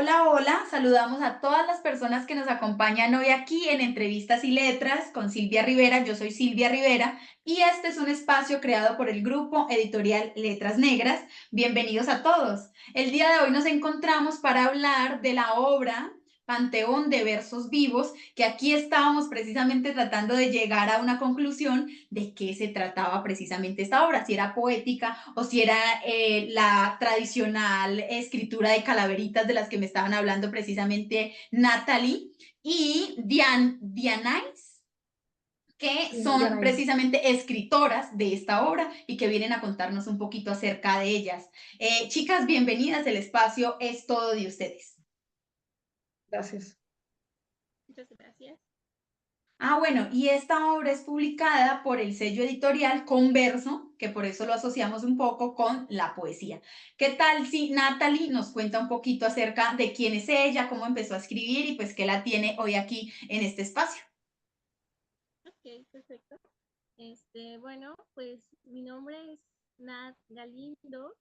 Hola, hola, saludamos a todas las personas que nos acompañan hoy aquí en Entrevistas y Letras con Silvia Rivera. Yo soy Silvia Rivera y este es un espacio creado por el grupo editorial Letras Negras. Bienvenidos a todos. El día de hoy nos encontramos para hablar de la obra Panteón de Versos Vivos, que aquí estábamos precisamente tratando de llegar a una conclusión de qué se trataba precisamente esta obra, si era poética o si era la tradicional escritura de calaveritas de las que me estaban hablando precisamente Natalie y Dianais, que Sí, son Yanais. precisamente escritoras de esta obra y que vienen a contarnos un poquito acerca de ellas. Chicas, bienvenidas, el espacio es todo de ustedes. Gracias. Muchas gracias. Ah, bueno, y esta obra es publicada por el sello editorial Converso, que por eso lo asociamos un poco con la poesía. ¿Qué tal si Natalie nos cuenta un poquito acerca de quién es ella, cómo empezó a escribir y pues qué la tiene hoy aquí en este espacio? Ok, perfecto. Bueno, pues mi nombre es Nat Galindo.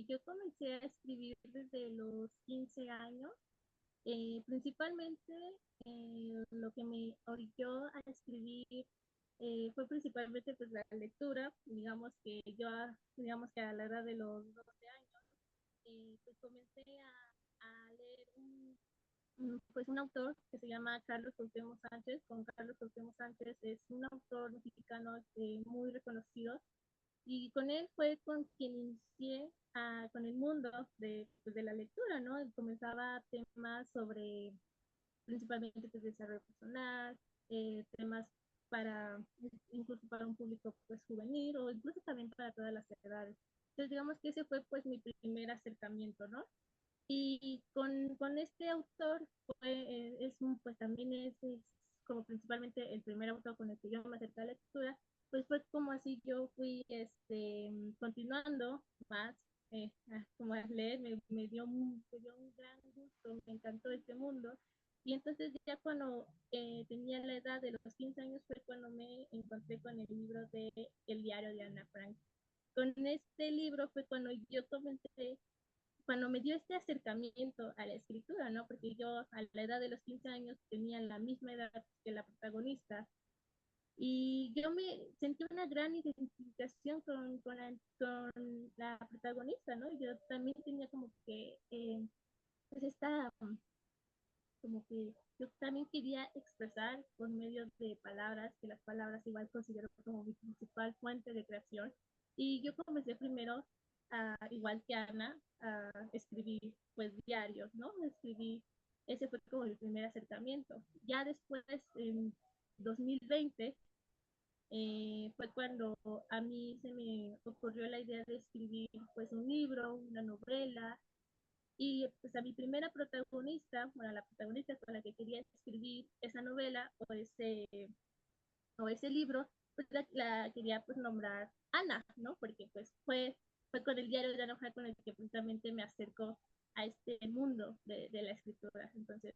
Yo comencé a escribir desde los 15 años. Principalmente lo que me orilló a escribir fue principalmente pues la lectura. Digamos que a la edad de los 12 años, pues comencé a leer pues un autor que se llama Carlos Cuauhtémoc Sánchez. Con Carlos Cuauhtémoc Sánchez es un autor mexicano muy reconocido y con él fue con quien inicié con el mundo pues, de la lectura, ¿no? Y comenzaba temas sobre principalmente pues, desarrollo personal, temas para incluso para un público pues juvenil o incluso también para todas las edades. Entonces digamos que ese fue pues mi primer acercamiento, ¿no? Y con este autor pues también es como principalmente el primer autor con el que yo me acerqué a la lectura, pues fue como así yo fui continuando más como a leer, me dio un gran gusto, me encantó este mundo. Y entonces ya cuando tenía la edad de los 15 años fue cuando me encontré con el libro de El diario de Ana Frank. Con este libro fue cuando yo comencé cuando me dio este acercamiento a la escritura, ¿no? Porque yo a la edad de los 15 años tenía la misma edad que la protagonista y yo me sentí una gran identificación con la protagonista, ¿no? Yo también tenía como que, pues esta, como que yo también quería expresar por medio de palabras, que las palabras igual considero como mi principal fuente de creación. Y yo comencé primero, igual que Ana, a escribir pues diarios, ¿no? Ese fue como el primer acercamiento. Ya después, en 2020, fue cuando a mí se me ocurrió la idea de escribir pues un libro, una novela, y pues a mi primera protagonista, bueno, la protagonista con la que quería escribir esa novela o ese libro, pues la quería pues nombrar Ana, ¿no? Porque pues fue con el diario de Ana Frank con el que precisamente me acercó a este mundo de la escritura. Entonces,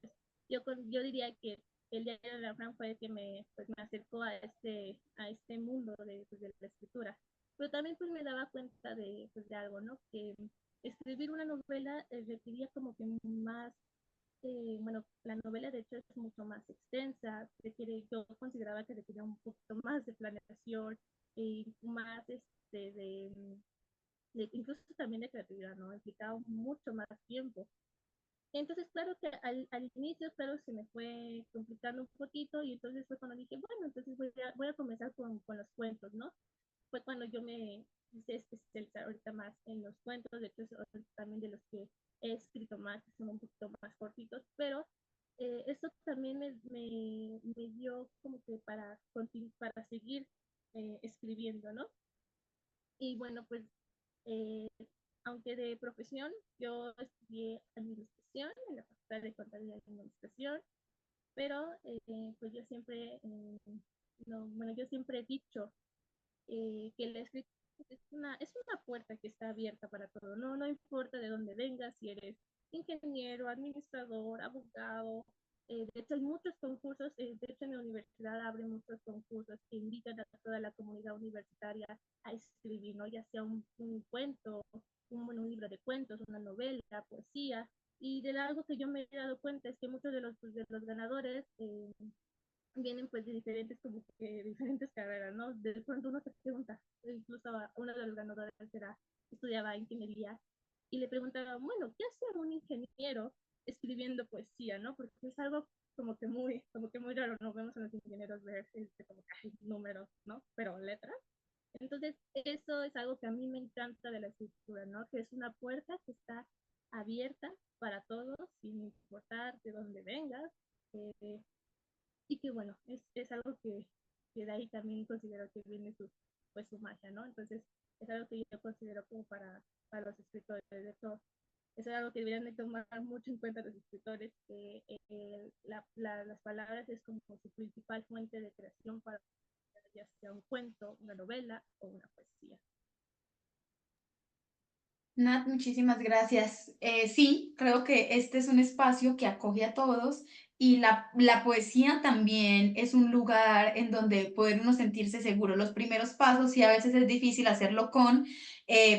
yo diría que el diario de Ana Frank fue el que pues, me acercó a este mundo pues, de la escritura. Pero también pues me daba cuenta pues, de algo, ¿no? Que escribir una novela requería como que más bueno, la novela de hecho es mucho más extensa, yo consideraba que requería un poquito más de planeación, más incluso también de creatividad, ¿no? Implicaba mucho más tiempo. Entonces, claro que al inicio, claro, se me fue complicando un poquito y entonces fue cuando dije, bueno, entonces voy a comenzar con los cuentos, ¿no? Fue cuando yo me hice especializar ahorita más en los cuentos, de hecho también de los que he escrito más, que son un poquito más cortitos, pero eso también me dio como que para seguir escribiendo, ¿no? Y bueno, pues eh, aunque de profesión yo estudié administración en la Facultad de Contabilidad y Administración, pero pues yo siempre, no, bueno, yo siempre he dicho que la escritura es una puerta que está abierta para todo, ¿no? No importa de dónde vengas, si eres ingeniero, administrador, abogado. De hecho, hay muchos concursos, de hecho en la universidad abren muchos concursos que invitan a toda la comunidad universitaria a escribir, ¿no? Ya sea un cuento, un libro de cuentos, una novela, poesía. Y de algo que yo me he dado cuenta es que muchos pues, de los ganadores vienen pues de diferentes, como que diferentes carreras, ¿no? De pronto uno se pregunta, incluso uno de los ganadores estudiaba ingeniería y le preguntaba, bueno, ¿qué hace un ingeniero escribiendo poesía, ¿no? Porque es algo como que muy raro, no vemos a los ingenieros ver como que números, ¿no? Pero letras. Entonces, eso es algo que a mí me encanta de la escritura, ¿no? Que es una puerta que está abierta para todos, sin importar de dónde vengas. Eh, y que bueno, es algo que de ahí también considero que viene pues, su magia, ¿no? Entonces, es algo que yo considero como para los escritores. De hecho, es algo que deberían de tomar mucho en cuenta los escritores, que las palabras es como su principal fuente de creación para ya sea un cuento, una novela o una poesía. Nat, muchísimas gracias. Sí, creo que este es un espacio que acoge a todos y la poesía también es un lugar en donde poder uno sentirse seguro. Los primeros pasos, y a veces es difícil hacerlo con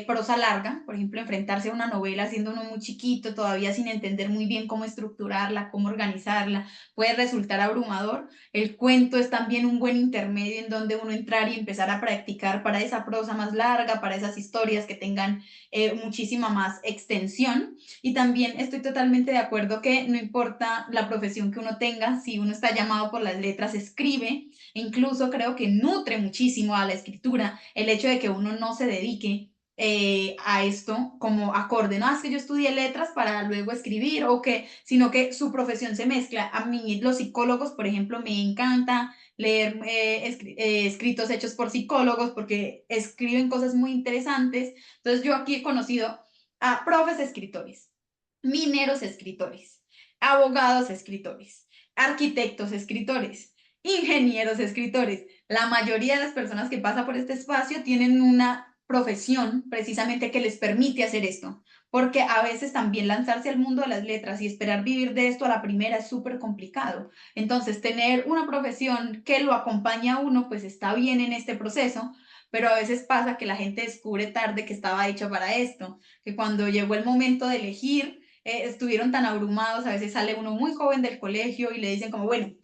prosa larga, por ejemplo, enfrentarse a una novela siendo uno muy chiquito, todavía sin entender muy bien cómo estructurarla, cómo organizarla, puede resultar abrumador. El cuento es también un buen intermedio en donde uno entrar y empezar a practicar para esa prosa más larga, para esas historias que tengan muchísima más extensión. Y también estoy totalmente de acuerdo que no importa la profesión que uno tenga, si uno está llamado por las letras, escribe. E incluso creo que nutre muchísimo a la escritura el hecho de que uno no se dedique a esto como acorde, no es que yo estudié letras para luego escribir o que, sino que su profesión se mezcla. A mí los psicólogos, por ejemplo, me encanta leer escritos hechos por psicólogos porque escriben cosas muy interesantes. Entonces yo aquí he conocido a profes escritores, mineros escritores, abogados escritores, arquitectos escritores, ingenieros escritores. La mayoría de las personas que pasan por este espacio tienen una profesión precisamente que les permite hacer esto, porque a veces también lanzarse al mundo de las letras y esperar vivir de esto a la primera es súper complicado. Entonces, tener una profesión que lo acompaña a uno, pues está bien en este proceso, pero a veces pasa que la gente descubre tarde que estaba hecho para esto, que cuando llegó el momento de elegir, estuvieron tan abrumados, a veces sale uno muy joven del colegio y le dicen como, bueno,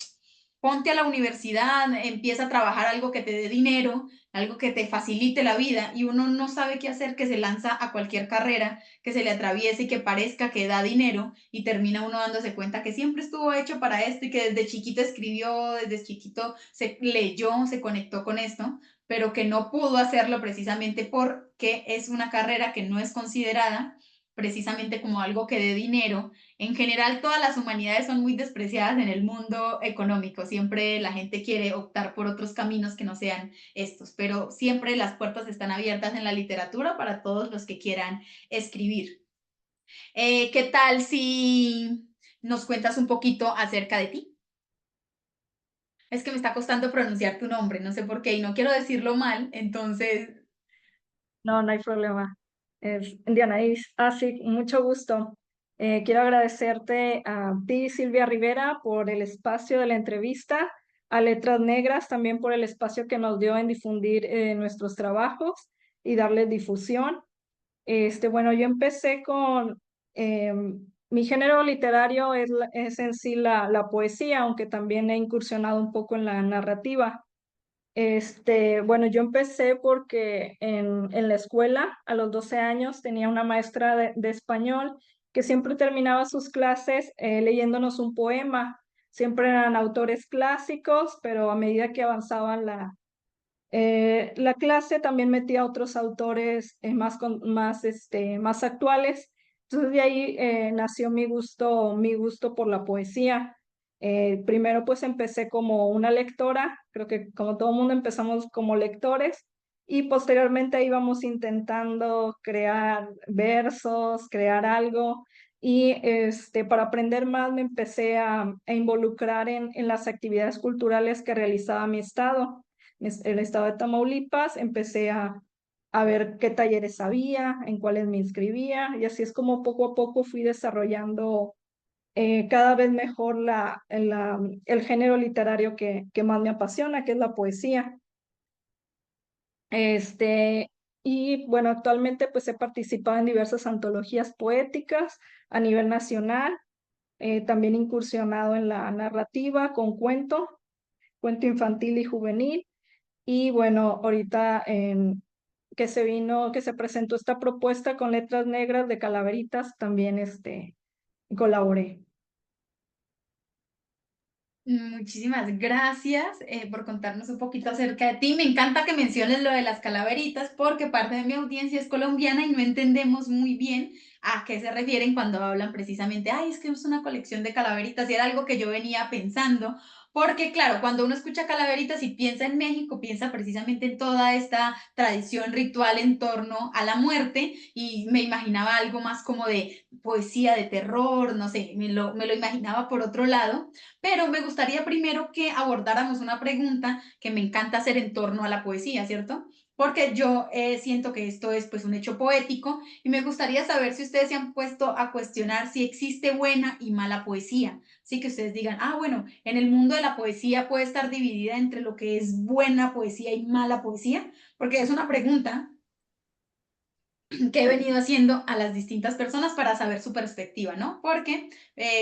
ponte a la universidad, empieza a trabajar algo que te dé dinero, algo que te facilite la vida y uno no sabe qué hacer, que se lanza a cualquier carrera que se le atraviese y que parezca que da dinero y termina uno dándose cuenta que siempre estuvo hecho para esto y que desde chiquito escribió, desde chiquito se leyó, se conectó con esto, pero que no pudo hacerlo precisamente porque es una carrera que no es considerada precisamente como algo que dé dinero. En general, todas las humanidades son muy despreciadas en el mundo económico. Siempre la gente quiere optar por otros caminos que no sean estos, pero siempre las puertas están abiertas en la literatura para todos los que quieran escribir. ¿Qué tal si nos cuentas un poquito acerca de ti? Es que me está costando pronunciar tu nombre, no sé por qué, y no quiero decirlo mal, entonces... No, no hay problema. Es Diana Iris. Ah, sí, mucho gusto. Quiero agradecerte a ti, Silvia Rivera, por el espacio de la entrevista, a Letras Negras también por el espacio que nos dio en difundir nuestros trabajos y darles difusión. Bueno, yo empecé con mi género literario es en sí la poesía, aunque también he incursionado un poco en la narrativa. Bueno, yo empecé porque en la escuela, a los 12 años, tenía una maestra de español que siempre terminaba sus clases leyéndonos un poema. Siempre eran autores clásicos, pero a medida que avanzaban la clase también metía otros autores más actuales. Entonces de ahí nació mi gusto por la poesía. Primero pues empecé como una lectora, creo que como todo mundo empezamos como lectores y posteriormente íbamos intentando crear versos, crear algo y para aprender más me empecé a involucrar en las actividades culturales que realizaba mi estado el estado de Tamaulipas, empecé a ver qué talleres había, en cuáles me inscribía, y así es como poco a poco fui desarrollando cada vez mejor el género literario que más me apasiona, que es la poesía. Este, Y bueno, actualmente pues he participado en diversas antologías poéticas a nivel nacional, también incursionado en la narrativa con cuento infantil y juvenil. Y bueno, ahorita que se presentó esta propuesta con letras negras de Calaveritas, también colaboré. Muchísimas gracias por contarnos un poquito acerca de ti. Me encanta que menciones lo de las calaveritas porque parte de mi audiencia es colombiana y no entendemos muy bien a qué se refieren cuando hablan precisamente, ay, es que es una colección de calaveritas y era algo que yo venía pensando. Porque claro, cuando uno escucha calaveritas y piensa en México, piensa precisamente en toda esta tradición ritual en torno a la muerte y me imaginaba algo más como de poesía de terror, no sé, me lo imaginaba por otro lado. Pero me gustaría primero que abordáramos una pregunta que me encanta hacer en torno a la poesía, ¿cierto? Porque yo siento que esto es pues un hecho poético y me gustaría saber si ustedes se han puesto a cuestionar si existe buena y mala poesía. Sí, que ustedes digan, ah, bueno, en el mundo de la poesía puede estar dividida entre lo que es buena poesía y mala poesía, porque es una pregunta que he venido haciendo a las distintas personas para saber su perspectiva, ¿no? Porque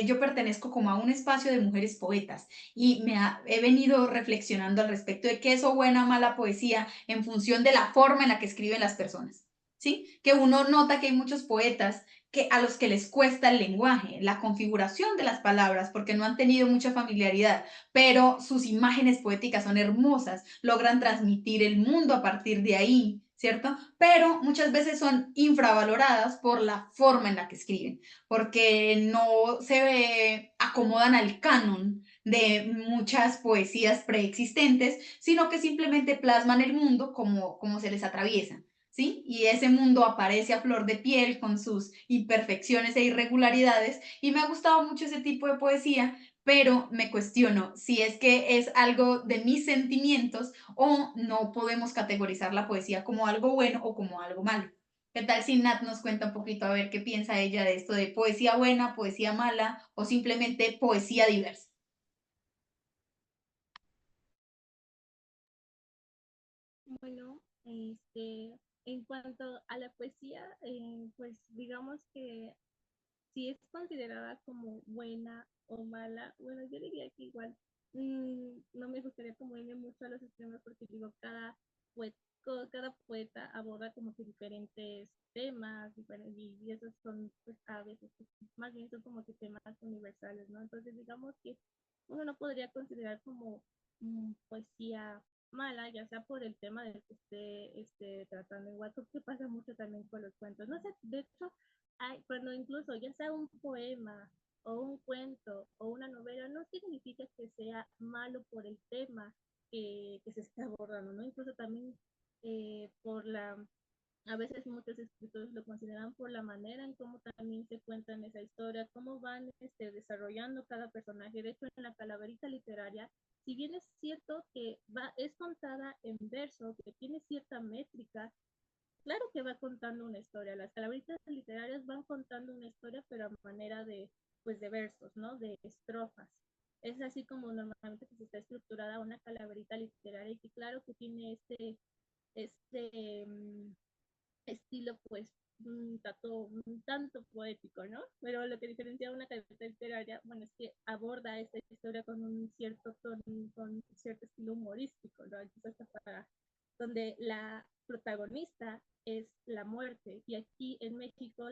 yo pertenezco como a un espacio de mujeres poetas y he venido reflexionando al respecto de qué es o buena o mala poesía en función de la forma en la que escriben las personas, ¿sí? Que uno nota que hay muchos poetas a los que les cuesta el lenguaje, la configuración de las palabras, porque no han tenido mucha familiaridad, pero sus imágenes poéticas son hermosas, logran transmitir el mundo a partir de ahí, ¿cierto? Pero muchas veces son infravaloradas por la forma en la que escriben, porque no se acomodan al canon de muchas poesías preexistentes, sino que simplemente plasman el mundo como se les atraviesa. ¿Sí? Y ese mundo aparece a flor de piel con sus imperfecciones e irregularidades y me ha gustado mucho ese tipo de poesía, pero me cuestiono si es que es algo de mis sentimientos o no podemos categorizar la poesía como algo bueno o como algo malo. ¿Qué tal si Nat nos cuenta un poquito a ver qué piensa ella de esto de poesía buena, poesía mala o simplemente poesía diversa? Bueno, en cuanto a la poesía, pues digamos que si es considerada como buena o mala, bueno, yo diría que igual no me gustaría como irme mucho a los extremos porque digo, poeta, cada poeta aborda como que diferentes temas y esos son pues a veces pues, más bien son como que temas universales, ¿no? Entonces digamos que uno no podría considerar como poesía mala, ya sea por el tema del que esté tratando. Igual creo que pasa mucho también con los cuentos. No sé, de hecho, cuando incluso ya sea un poema o un cuento o una novela, no significa que sea malo por el tema que se está abordando, ¿no? Incluso también por a veces muchos escritores lo consideran por la manera en cómo también se cuentan esa historia, cómo van desarrollando cada personaje. De hecho, en la calaverita literaria, si bien es cierto que es contada en verso, que tiene cierta métrica, claro que va contando una historia. Las calaveritas literarias van contando una historia, pero a manera pues, de versos, ¿no? De estrofas. Es así como normalmente se está estructurada una calaverita literaria y que claro que tiene este estilo, pues, un tanto poético, ¿no? Pero lo que diferencia a una calaverita literaria, bueno, es que aborda esta historia con un cierto tono, con cierto estilo humorístico, ¿no? Entonces, donde la protagonista es la muerte. Y aquí en México,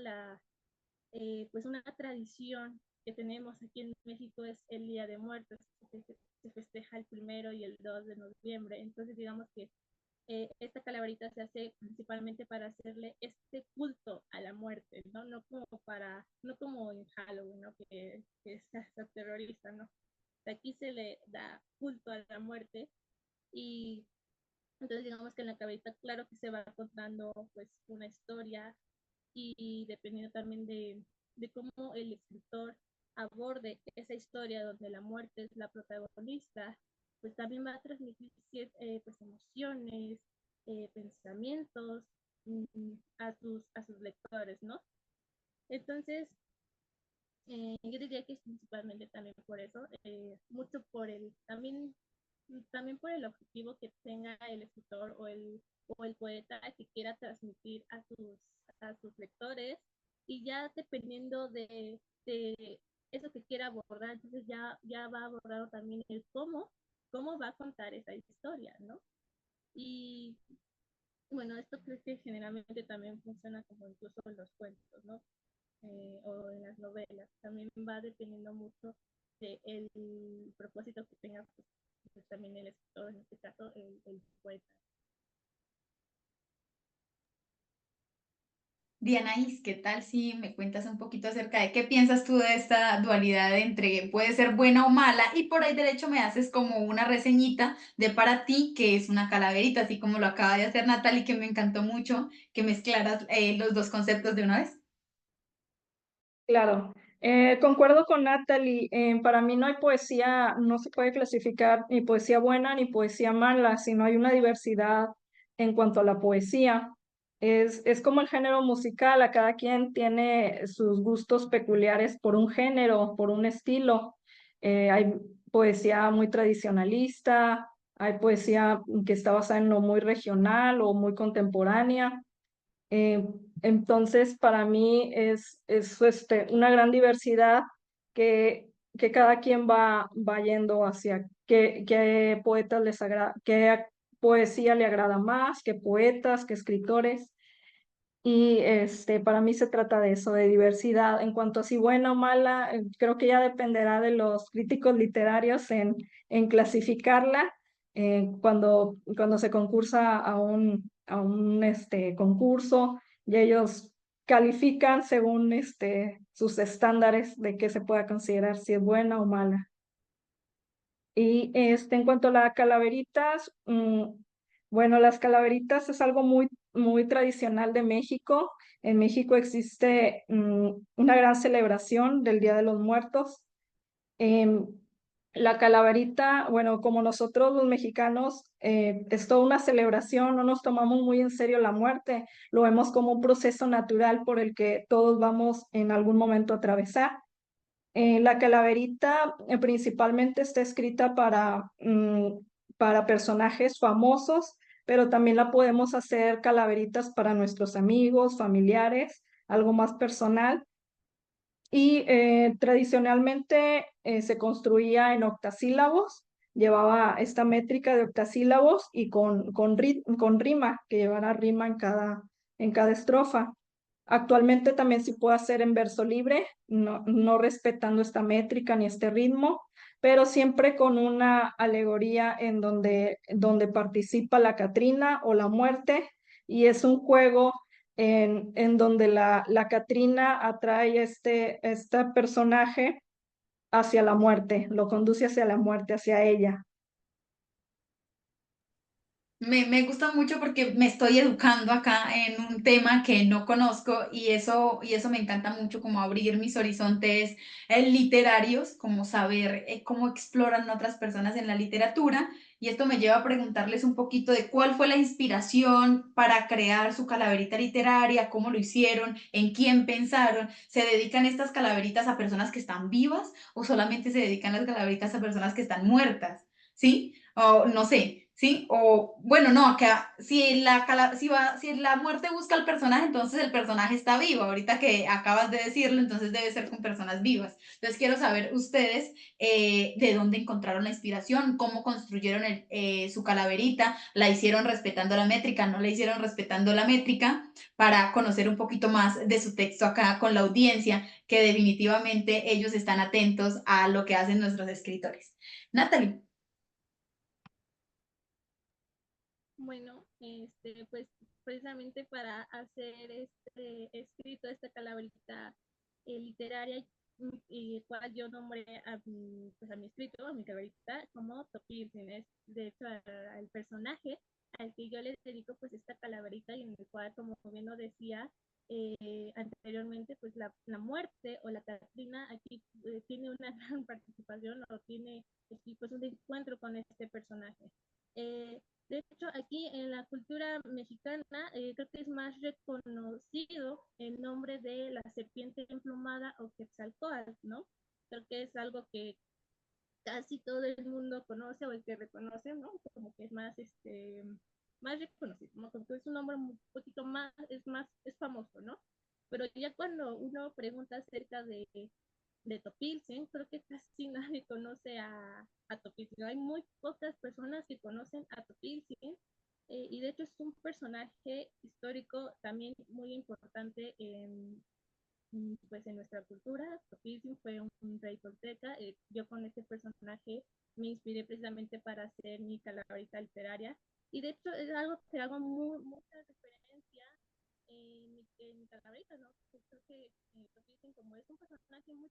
pues una tradición que tenemos aquí en México es el Día de Muertos, que se festeja el 1 y el 2 de noviembre. Entonces, digamos que esta calaverita se hace principalmente para hacerle este culto a la muerte, ¿no? No como en Halloween, ¿no? Que es hasta terrorista, ¿no? Aquí se le da culto a la muerte y entonces digamos que en la cabeza, claro que se va contando pues una historia y dependiendo también de cómo el escritor aborde esa historia donde la muerte es la protagonista, pues también va a transmitir pues emociones, pensamientos a sus lectores, ¿no? Entonces, yo diría que es principalmente también por eso, mucho también por el objetivo que tenga el escritor o el o el poeta que quiera transmitir a sus lectores, y ya dependiendo de eso que quiera abordar, entonces ya va abordado también el cómo va a contar esa historia, ¿no? Y bueno, esto creo que generalmente también funciona como incluso en los cuentos, ¿no? O en las novelas. También va dependiendo mucho del propósito que tenga pues, también el escritor, en este caso el poeta. Dianaís, ¿qué tal si me cuentas un poquito acerca de qué piensas tú de esta dualidad entre puede ser buena o mala? Y por ahí derecho me haces como una reseñita de para ti que es una calaverita, así como lo acaba de hacer Natalie, que me encantó mucho que mezclaras los dos conceptos de una vez. Claro, concuerdo con Natalie. Para mí no hay poesía, no se puede clasificar ni poesía buena ni poesía mala, sino hay una diversidad en cuanto a la poesía. Es como el género musical, a cada quien tiene sus gustos peculiares por un género, por un estilo. Hay poesía muy tradicionalista, hay poesía que está basada en lo muy regional o muy contemporánea. Eh, entonces, para mí es una gran diversidad que cada quien va yendo hacia qué poetas les agrada, qué poesía le agrada más, qué poetas, qué escritores. Y para mí se trata de eso, de diversidad. En cuanto a si buena o mala, creo que ya dependerá de los críticos literarios en clasificarla cuando se concursa a un concurso y ellos califican según sus estándares de qué se pueda considerar si es buena o mala. Y en cuanto a las calaveritas, bueno, las calaveritas es algo muy tradicional de México. En México existe una gran celebración del Día de los Muertos. Em, la calaverita, bueno, como nosotros los mexicanos, es toda una celebración, no nos tomamos muy en serio la muerte, lo vemos como un proceso natural por el que todos vamos en algún momento a atravesar. La calaverita principalmente está escrita para personajes famosos, pero también la podemos hacer calaveritas para nuestros amigos, familiares, algo más personal. Y tradicionalmente se construía en octasílabos, llevaba esta métrica de octasílabos y con rima, que llevara rima en cada estrofa. Actualmente también se puede hacer en verso libre, no respetando esta métrica ni este ritmo, pero siempre con una alegoría donde participa la Catrina o la muerte, y es un juego en donde la Catrina atrae este personaje hacia la muerte, lo conduce hacia la muerte, hacia ella. Me gusta mucho porque me estoy educando acá en un tema que no conozco y eso me encanta mucho, como abrir mis horizontes literarios, como saber cómo exploran otras personas en la literatura. Y esto me lleva a preguntarles un poquito de cuál fue la inspiración para crear su calaverita literaria, cómo lo hicieron, en quién pensaron. ¿Se dedican estas calaveritas a personas que están vivas o solamente se dedican las calaveritas a personas que están muertas? ¿Sí? O no sé, ¿sí? O bueno, no, acá si la muerte busca al personaje, entonces el personaje está vivo. Ahorita que acabas de decirlo, entonces debe ser con personas vivas. Entonces quiero saber ustedes de dónde encontraron la inspiración, cómo construyeron su calaverita, la hicieron respetando la métrica, no la hicieron respetando la métrica, para conocer un poquito más de su texto acá con la audiencia, que definitivamente ellos están atentos a lo que hacen nuestros escritores. Natalie. Bueno, pues precisamente para hacer este escrito, esta calaverita literaria, y cual yo nombré pues a mi escrito, a mi calaverita, como Topirsin. Es de hecho al personaje al que yo le dedico pues esta calaverita, y en el cual, como bien lo decía anteriormente, pues la muerte o la Catrina aquí tiene una gran participación, o tiene aquí pues un encuentro con este personaje. Eh, de hecho, aquí en la cultura mexicana creo que es más reconocido el nombre de la serpiente emplumada o Quetzalcóatl, ¿no? Creo que es algo que casi todo el mundo conoce, o el que reconoce, ¿no? Como que es más más reconocido, ¿no? Como que es un nombre un poquito más, es famoso, ¿no? Pero ya cuando uno pregunta acerca de Topilsin, creo que casi nadie conoce a Topilsin. Hay muy pocas personas que conocen a Topilsin, y de hecho es un personaje histórico también muy importante pues en nuestra cultura. Topilsin fue un rey tolteca. Yo con este personaje me inspiré precisamente para hacer mi calaverita literaria, y de hecho es algo que hago mucha referencia en mi calaverita, ¿no? Pues creo que Topilsin, como es un personaje muy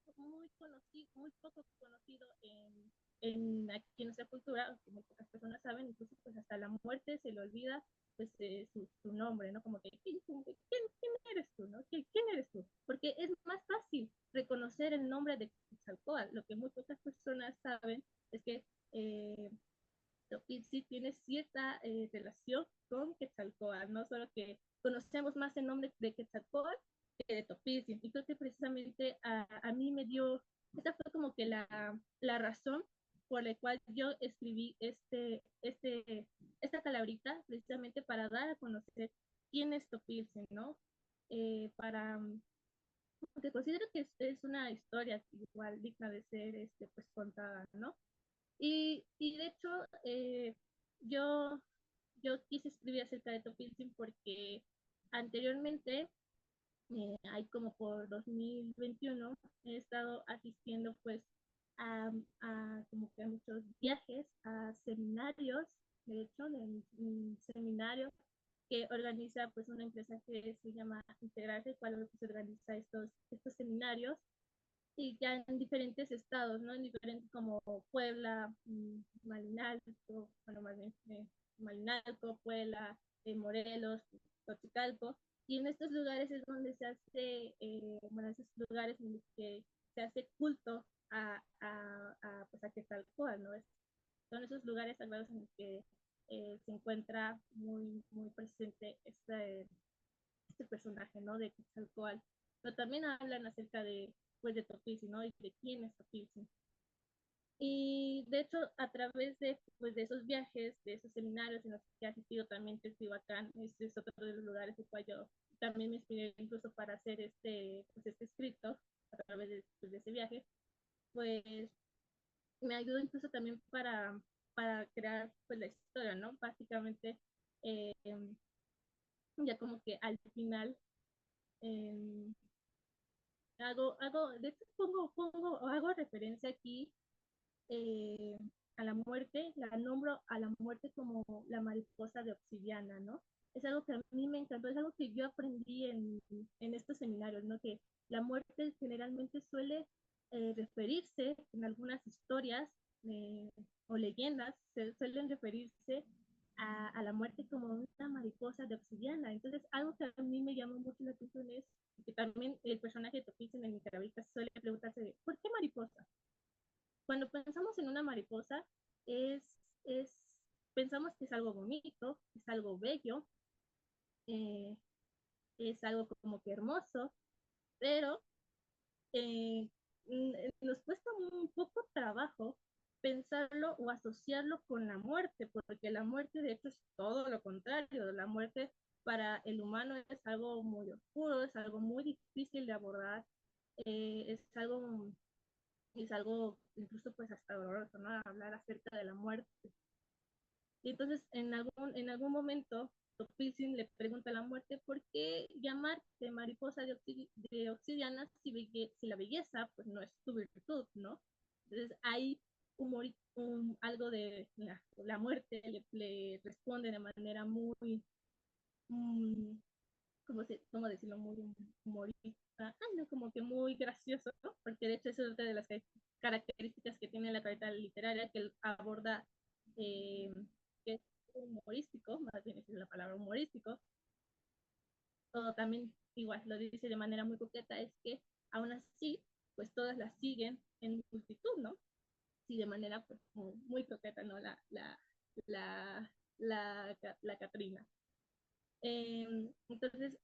conocido, muy poco conocido aquí en nuestra cultura, que muy pocas personas saben, incluso pues hasta la muerte se le olvida pues su nombre, ¿no? Como que, ¿quién eres tú, no? ¿Quién eres tú? Porque es más fácil reconocer el nombre de Quetzalcóatl. Lo que muy pocas personas saben es que Topilsin tiene cierta relación con Quetzalcóatl, no solo que conocemos más el nombre de Quetzalcóatl que de Topilsin. Y creo que precisamente a mí me dio, esta fue como que la razón por la cual yo escribí esta calabrita, precisamente para dar a conocer quién es Topilsin, ¿no? Para, porque considero que es una historia igual digna de ser pues contada, ¿no? Y de hecho, yo, yo quise escribir acerca de Topilsin porque anteriormente, hay como por 2021, he estado asistiendo pues como que a muchos viajes, a seminarios, de hecho, de un seminario que organiza pues una empresa que se llama Integrarse, cual pues, organiza estos seminarios, y ya en diferentes estados, ¿no? En diferentes como Puebla, Malinalco, bueno, más bien Malinalco, Puebla, Morelos, Xochicalco, y en estos lugares es donde se hace, bueno, esos lugares en los que se hace culto pues a Quetzalcóatl, ¿no? Son esos lugares sagrados en los que se encuentra muy presente este personaje, ¿no? De Quetzalcóatl. Pero también hablan acerca pues, de Topilsin, ¿no? Y de quién es Topilsin. Y de hecho, a través pues, de esos viajes, de esos seminarios en los que he asistido también, Teotihuacán, este es otro de los lugares en cual yo también me inspiré incluso para hacer pues, este escrito a través pues, de ese viaje, pues me ayudó incluso también para crear pues, la historia, ¿no? Básicamente, eh, ya como que al final, eh, de hecho hago referencia aquí, eh, a la muerte, la nombro a la muerte como la mariposa de obsidiana, ¿no? Es algo que a mí me encantó, es algo que yo aprendí en estos seminarios, ¿no? Que la muerte generalmente suele referirse en algunas historias, eh, o leyendas, se suelen referirse a la muerte como una mariposa de obsidiana. Entonces, algo que a mí me llamó mucho la atención es que también el personaje de Topilsin en Nicaragua suele preguntarse de, ¿por qué mariposa? Cuando pensamos en una mariposa, es, es, pensamos que es algo bonito, es algo bello, eh, es algo como que hermoso, pero eh, nos cuesta un poco trabajo pensarlo o asociarlo con la muerte, porque la muerte de hecho es todo lo contrario. La muerte para el humano es algo muy oscuro, es algo muy difícil de abordar, es algo incluso pues hasta doloroso, ¿no? Hablar acerca de la muerte. Y entonces en algún momento Topilsin le pregunta a la muerte por qué llamarte mariposa de obsidiana si la belleza pues no es tu virtud, ¿no? Entonces hay algo de la muerte le responde de manera muy, mm, ¿cómo decirlo? Muy humorista, no, como que muy gracioso, ¿no? Porque de hecho es otra de las características que tiene la carta literaria, que él aborda, eh, que es humorístico, más bien es la palabra humorístico, o también igual lo dice de manera muy coqueta, es que aún así, pues todas las siguen en multitud, ¿no? Sí, de manera pues muy coqueta, ¿no? La, la Catrina. Entonces,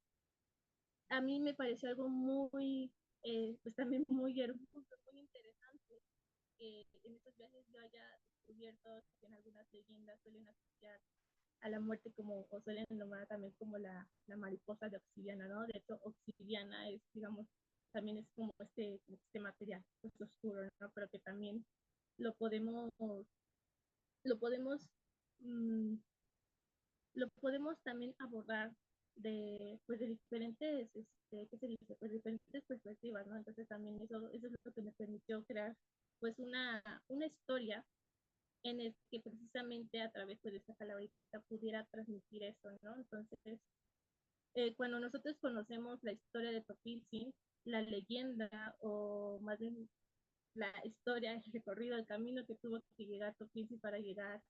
a mí me pareció algo muy, pues también muy hermoso, muy interesante, que en estos viajes yo haya descubierto que en algunas leyendas suelen asociar a la muerte como, o suelen nombrar también como la mariposa de obsidiana, ¿no? De hecho, obsidiana es, digamos, también es como este material pues, oscuro, ¿no? Pero que también lo podemos, lo podemos, mmm, lo podemos también abordar pues de diferentes, ¿qué se dice? Pues diferentes perspectivas, ¿no? Entonces también eso es lo que me permitió crear pues una historia en el que precisamente a través pues, de esta calaverita pudiera transmitir eso, ¿no? Entonces, cuando nosotros conocemos la historia de Topilzin, la leyenda o más bien la historia, el recorrido, el camino que tuvo que llegar Topilzin para llegar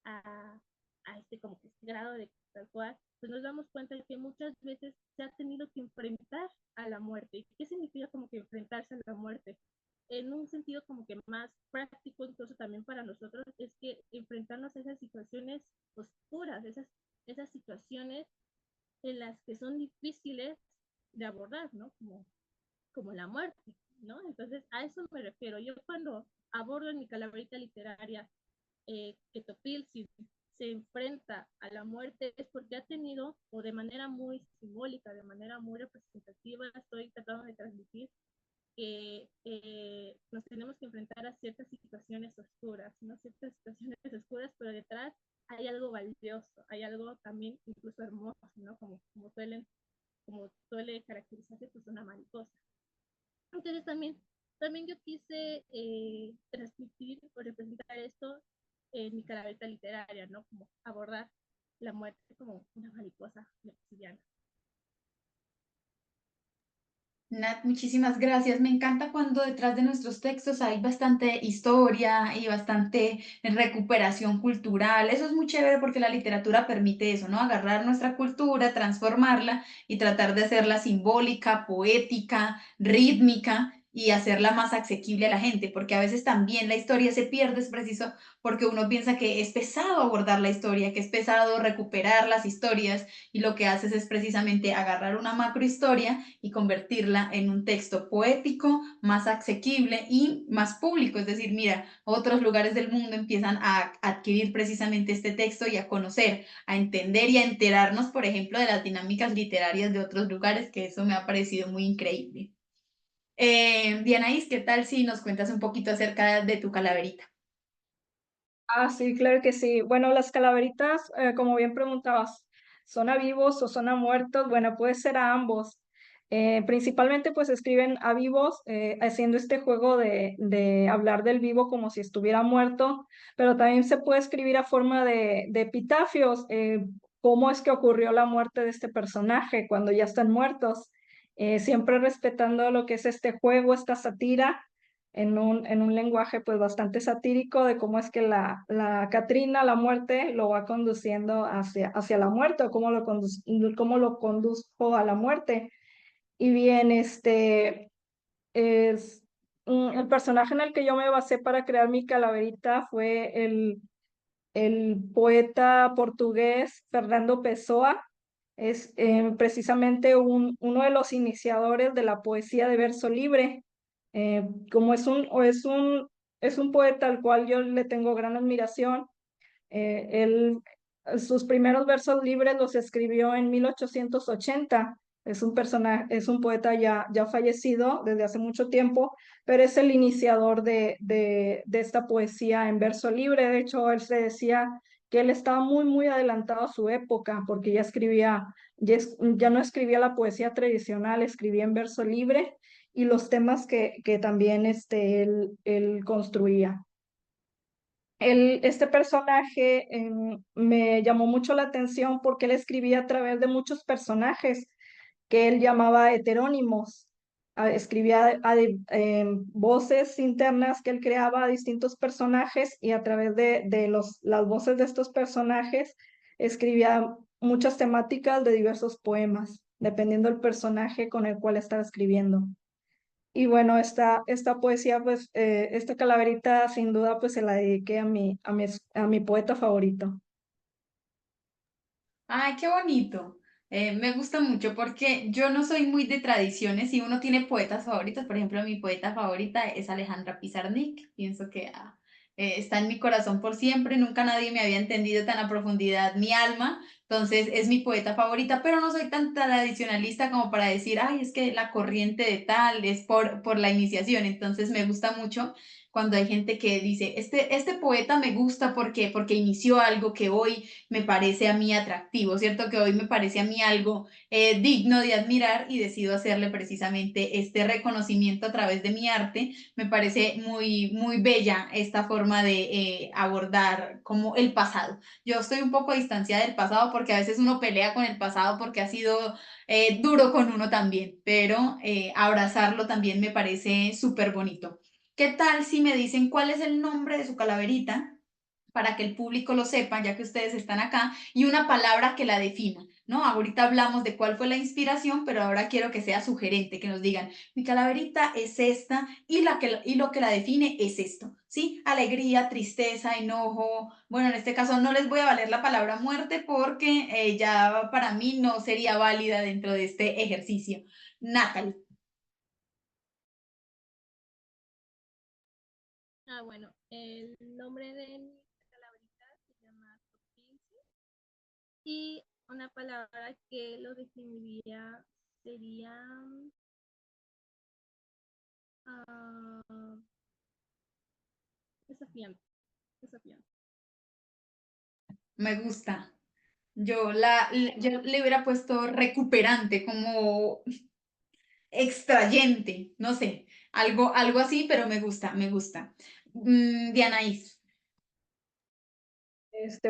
a, a este como que este grado de tal cual, pues nos damos cuenta de que muchas veces se ha tenido que enfrentar a la muerte. ¿Y qué significa como que enfrentarse a la muerte? En un sentido como que más práctico, incluso también para nosotros, es que enfrentarnos a esas situaciones oscuras, esas situaciones en las que son difíciles de abordar, ¿no? Como la muerte, ¿no? Entonces, a eso me refiero. Yo cuando abordo en mi calaverita literaria que Topilzin se enfrenta a la muerte es porque ha tenido, o de manera muy simbólica, de manera muy representativa, estoy tratando de transmitir que nos tenemos que enfrentar a ciertas situaciones oscuras, ¿no? Ciertas situaciones oscuras, pero detrás hay algo valioso, hay algo también incluso hermoso, ¿no? Como suele caracterizarse pues una mariposa. Entonces también yo quise transmitir o representar esto en mi calavera literaria, ¿no? Como abordar la muerte como una mariposa obsidiana. Nat, muchísimas gracias. Me encanta cuando detrás de nuestros textos hay bastante historia y bastante recuperación cultural. Eso es muy chévere porque la literatura permite eso, ¿no? Agarrar nuestra cultura, transformarla y tratar de hacerla simbólica, poética, rítmica y hacerla más asequible a la gente, porque a veces también la historia se pierde, es preciso porque uno piensa que es pesado abordar la historia, que es pesado recuperar las historias y lo que haces es precisamente agarrar una macrohistoria y convertirla en un texto poético, más asequible y más público. Es decir, mira, otros lugares del mundo empiezan a adquirir precisamente este texto y a conocer, a entender y a enterarnos, por ejemplo, de las dinámicas literarias de otros lugares, que eso me ha parecido muy increíble. Dianaís, ¿qué tal si nos cuentas un poquito acerca de tu calaverita? Ah, sí, claro que sí. Bueno, las calaveritas, como bien preguntabas, ¿son a vivos o son a muertos? Bueno, puede ser a ambos. Principalmente pues escriben a vivos, haciendo este juego de hablar del vivo como si estuviera muerto, pero también se puede escribir a forma de epitafios, cómo es que ocurrió la muerte de este personaje cuando ya están muertos, siempre respetando lo que es este juego, esta sátira en un lenguaje pues bastante satírico de cómo es que la Catrina, la muerte, lo va conduciendo hacia la muerte o cómo lo condujo a la muerte. Y bien, es el personaje en el que yo me basé para crear mi calaverita fue el poeta portugués Fernando Pessoa. Es precisamente uno de los iniciadores de la poesía de verso libre. Como es un poeta al cual yo le tengo gran admiración. Él, sus primeros versos libres los escribió en 1880. Es un poeta ya fallecido desde hace mucho tiempo, pero es el iniciador de esta poesía en verso libre. De hecho, él se decía que él estaba muy adelantado a su época, porque ya no escribía la poesía tradicional, escribía en verso libre y los temas que también él construía. Este personaje me llamó mucho la atención porque él escribía a través de muchos personajes que él llamaba heterónimos. Escribía voces internas que él creaba a distintos personajes y a través de las voces de estos personajes escribía muchas temáticas de diversos poemas, dependiendo del personaje con el cual estaba escribiendo. Y bueno, esta poesía, pues, esta calaverita sin duda, pues se la dediqué a mi poeta favorito. Ay, qué bonito. Me gusta mucho porque yo no soy muy de tradiciones y uno tiene poetas favoritos. Por ejemplo, mi poeta favorita es Alejandra Pizarnik. Pienso que está en mi corazón por siempre, nunca nadie me había entendido tan a profundidad mi alma, entonces es mi poeta favorita, pero no soy tan tradicionalista como para decir, ay, es que la corriente de tal es por la iniciación, entonces me gusta mucho cuando hay gente que dice, este poeta me gusta porque inició algo que hoy me parece a mí atractivo, ¿cierto? Que hoy me parece a mí algo digno de admirar y decido hacerle precisamente este reconocimiento a través de mi arte. Me parece muy, muy bella esta forma de abordar como el pasado. Yo estoy un poco distanciada del pasado porque a veces uno pelea con el pasado porque ha sido duro con uno también, pero abrazarlo también me parece súper bonito. ¿Qué tal si me dicen cuál es el nombre de su calaverita para que el público lo sepa, ya que ustedes están acá, y una palabra que la defina, ¿no? Ahorita hablamos de cuál fue la inspiración, pero ahora quiero que sea sugerente, que nos digan, mi calaverita es esta y lo que la define es esto, ¿sí? Alegría, tristeza, enojo. Bueno, en este caso no les voy a valer la palabra muerte porque ya para mí no sería válida dentro de este ejercicio. Natalie. Bueno, el nombre de mi calaverita se llama Topinci y una palabra que lo definiría sería ah, desafiante, desafiante. Me gusta. Yo le hubiera puesto recuperante, como extrayente, no sé, algo así, pero me gusta, me gusta. Dianaís,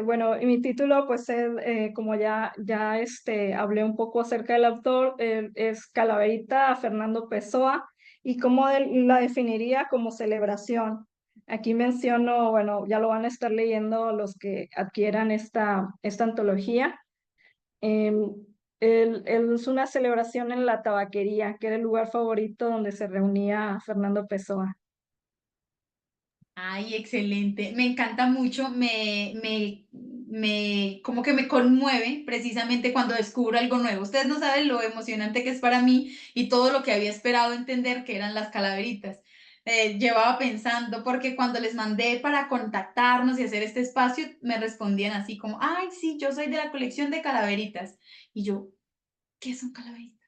Bueno, y mi título, pues es, como hablé un poco acerca del autor, es Calaverita Fernando Pessoa, y cómo la definiría como celebración. Aquí menciono, bueno, ya lo van a estar leyendo los que adquieran esta antología. Em, él es una celebración en la tabaquería, que era el lugar favorito donde se reunía Fernando Pessoa. ay, excelente, me encanta mucho, como que me conmueve precisamente cuando descubro algo nuevo. Ustedes no saben lo emocionante que es para mí y todo lo que había esperado entender que eran las calaveritas. Llevaba pensando, porque cuando les mandé para contactarnos y hacer este espacio, me respondían así como, ay, sí, yo soy de la colección de calaveritas. Y yo, ¿qué son calaveritas?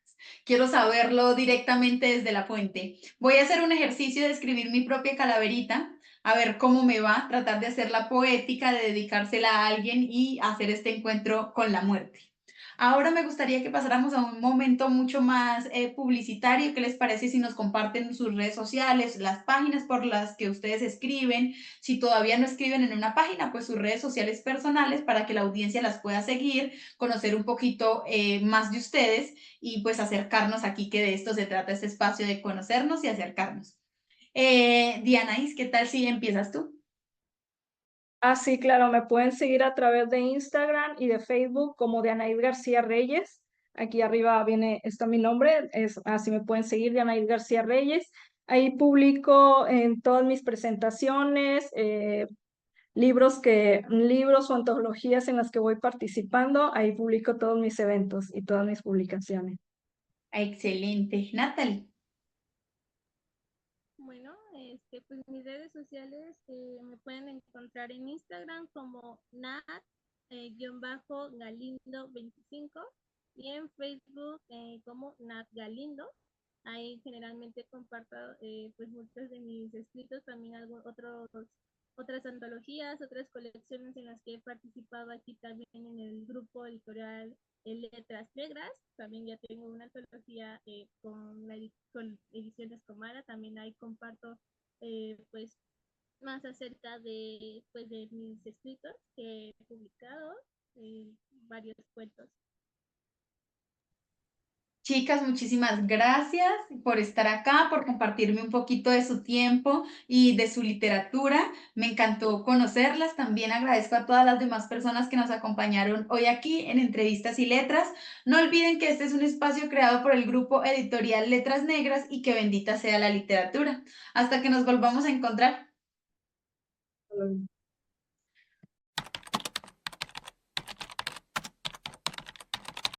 Quiero saberlo directamente desde la fuente. Voy a hacer un ejercicio de escribir mi propia calaverita, a ver cómo me va, tratar de hacerla poética, de dedicársela a alguien y hacer este encuentro con la muerte. Ahora me gustaría que pasáramos a un momento mucho más publicitario. ¿Qué les parece si nos comparten sus redes sociales, las páginas por las que ustedes escriben? Si todavía no escriben en una página, pues sus redes sociales personales para que la audiencia las pueda seguir, conocer un poquito más de ustedes y pues acercarnos aquí, que de esto se trata este espacio de conocernos y acercarnos. Dianaís, ¿qué tal si empiezas tú? Ah, sí, claro, me pueden seguir a través de Instagram y de Facebook como Dianaid García Reyes. Aquí arriba está mi nombre, así me pueden seguir, Dianaid García Reyes. Ahí publico en todas mis presentaciones, libros o antologías en las que voy participando. Ahí publico todos mis eventos y todas mis publicaciones. Excelente. Natalie. Bueno, pues mis redes sociales me pueden encontrar en Instagram como Nat-Galindo25 y en Facebook como Nat Galindo. Ahí generalmente comparto pues muchos de mis escritos, también otras antologías, otras colecciones en las que he participado aquí también en el grupo editorial Letras Negras. También ya tengo una antología con Ediciones Comara. También ahí comparto pues más acerca de mis escritos que he publicado, varios cuentos. Chicas, muchísimas gracias por estar acá, por compartirme un poquito de su tiempo y de su literatura. Me encantó conocerlas. También agradezco a todas las demás personas que nos acompañaron hoy aquí en Entrevistas y Letras. No olviden que este es un espacio creado por el grupo editorial Letras Negras y que bendita sea la literatura. Hasta que nos volvamos a encontrar.